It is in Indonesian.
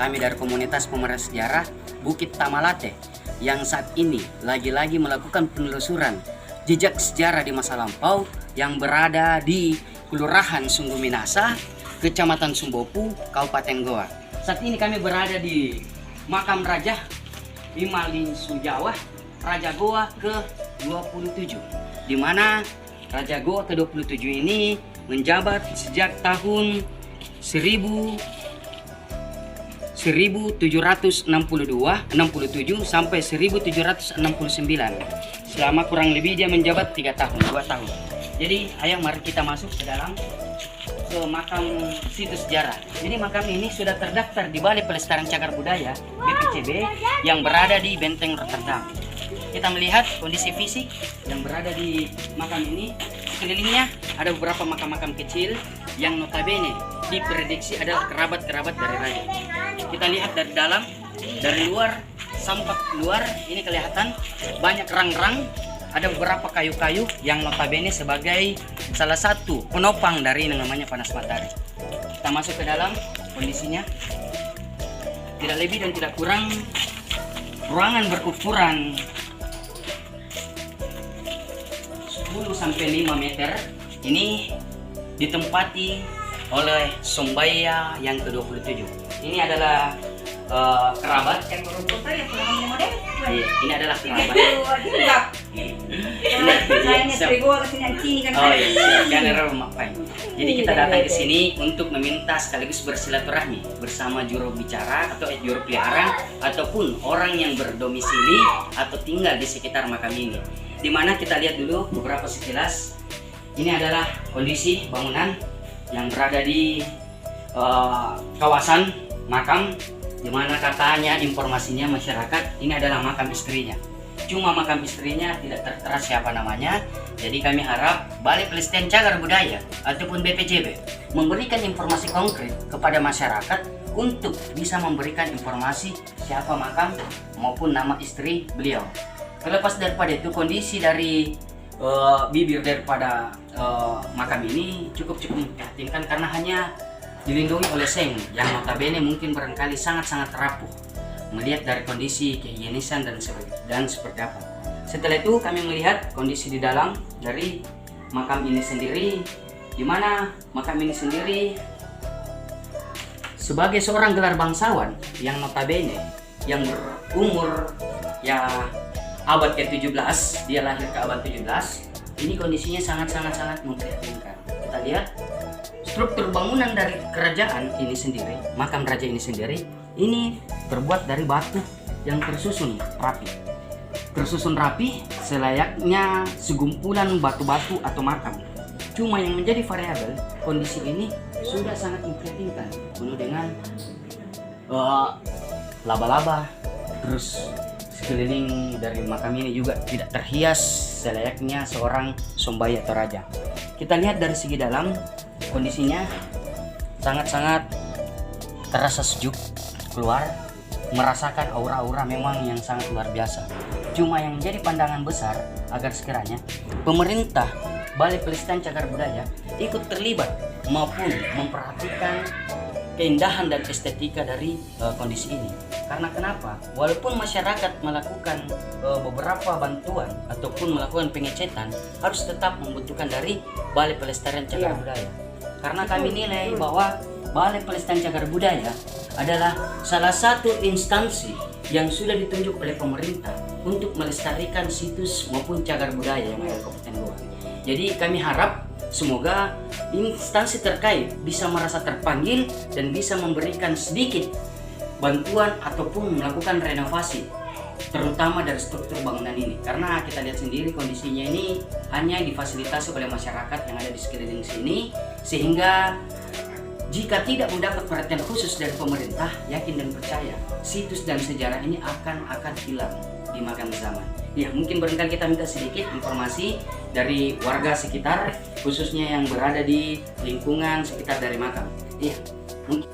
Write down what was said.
kami dari komunitas pemerhati sejarah Bukit Tamalate yang saat ini lagi-lagi melakukan penelusuran jejak sejarah di masa lampau yang berada di Kelurahan Sungguh Minasa, Kecamatan Sumbopu, Kabupaten Goa. Saat ini kami berada di makam Raja Imali Sujawa, Raja Goa ke-27, di mana Raja Goa ke-27 ini menjabat sejak tahun 1767 sampai 1769. Selama kurang lebih dia menjabat 2 tahun. Jadi ayo mari kita masuk ke dalam ke makam situs sejarah. Jadi makam ini sudah terdaftar di Balai Pelestarian Cagar Budaya BPCB yang berada di Benteng Rotterdam. Kita melihat kondisi fisik yang berada di makam ini. Sekelilingnya ada beberapa makam-makam kecil yang notabene diprediksi adalah kerabat-kerabat dari raja. Kita lihat dari dalam, dari luar, sampak luar ini kelihatan banyak rang-rang. Ada beberapa kayu-kayu yang notabene sebagai salah satu penopang dari yang namanya panas matahari. Kita masuk ke dalam, kondisinya tidak lebih dan tidak kurang ruangan berukuran 10-5 meter. Ini ditempati oleh Sombaya yang ke-27. Ini adalah kerabat yang ini adalah kerabat. Jadi kita datang ke sini untuk meminta sekaligus bersilaturahmi bersama juru bicara atau juru pelihara ataupun orang yang berdomisili atau tinggal di sekitar makam ini. Dimana kita lihat dulu beberapa sekilas. Ini adalah kondisi bangunan yang berada di kawasan makam, di mana katanya informasinya masyarakat ini adalah makam istrinya. Cuma makam istrinya tidak tertera siapa namanya. Jadi kami harap Balai Pelestarian Cagar Budaya ataupun BPCB memberikan informasi konkret kepada masyarakat untuk bisa memberikan informasi siapa makam maupun nama istri beliau. Terlepas daripada itu, kondisi dari bibir daripada makam ini cukup memprihatinkan karena hanya dilindungi oleh seng yang notabene mungkin barangkali sangat-sangat rapuh melihat dari kondisi kehigienisan dan seperti apa. Setelah itu kami melihat kondisi di dalam dari makam ini sendiri, di mana makam ini sendiri sebagai seorang gelar bangsawan yang notabene yang berumur ya abad ke-17, dia lahir ke abad 17. Ini kondisinya sangat memprihatinkan. Kita lihat struktur bangunan dari kerajaan ini sendiri, makam raja ini sendiri, ini terbuat dari batu yang tersusun rapi selayaknya segumpulan batu-batu atau makam. Cuma yang menjadi variabel, kondisi ini sudah sangat memprihatinkan, penuh dengan laba-laba. Terus sekeliling dari makam ini juga tidak terhias selayaknya seorang sombaya atau raja. Kita lihat dari segi dalam, kondisinya sangat terasa sejuk keluar, merasakan aura-aura memang yang sangat luar biasa. Cuma yang menjadi pandangan besar agar sekiranya pemerintah Balai Pelestarian Cagar Budaya ikut terlibat maupun memperhatikan keindahan dan estetika dari kondisi ini. Karena kenapa? Walaupun masyarakat melakukan beberapa bantuan ataupun melakukan pengecetan, harus tetap membutuhkan dari Balai Pelestarian Cagar Budaya. Karena kami nilai bahwa Balai Pelestarian Cagar Budaya adalah salah satu instansi yang sudah ditunjuk oleh pemerintah untuk melestarikan situs maupun cagar budaya yang ada di Kabupaten Goa. Jadi kami harap semoga instansi terkait bisa merasa terpanggil dan bisa memberikan sedikit bantuan ataupun melakukan renovasi terutama dari struktur bangunan ini, karena kita lihat sendiri kondisinya ini hanya difasilitasi oleh masyarakat yang ada di sekeliling sini, sehingga jika tidak mendapat perhatian khusus dari pemerintah, yakin dan percaya situs dan sejarah ini akan hilang di makan zaman. Ya, mungkin barangkali kita minta sedikit informasi dari warga sekitar, khususnya yang berada di lingkungan sekitar dari makam. Iya, mungkin.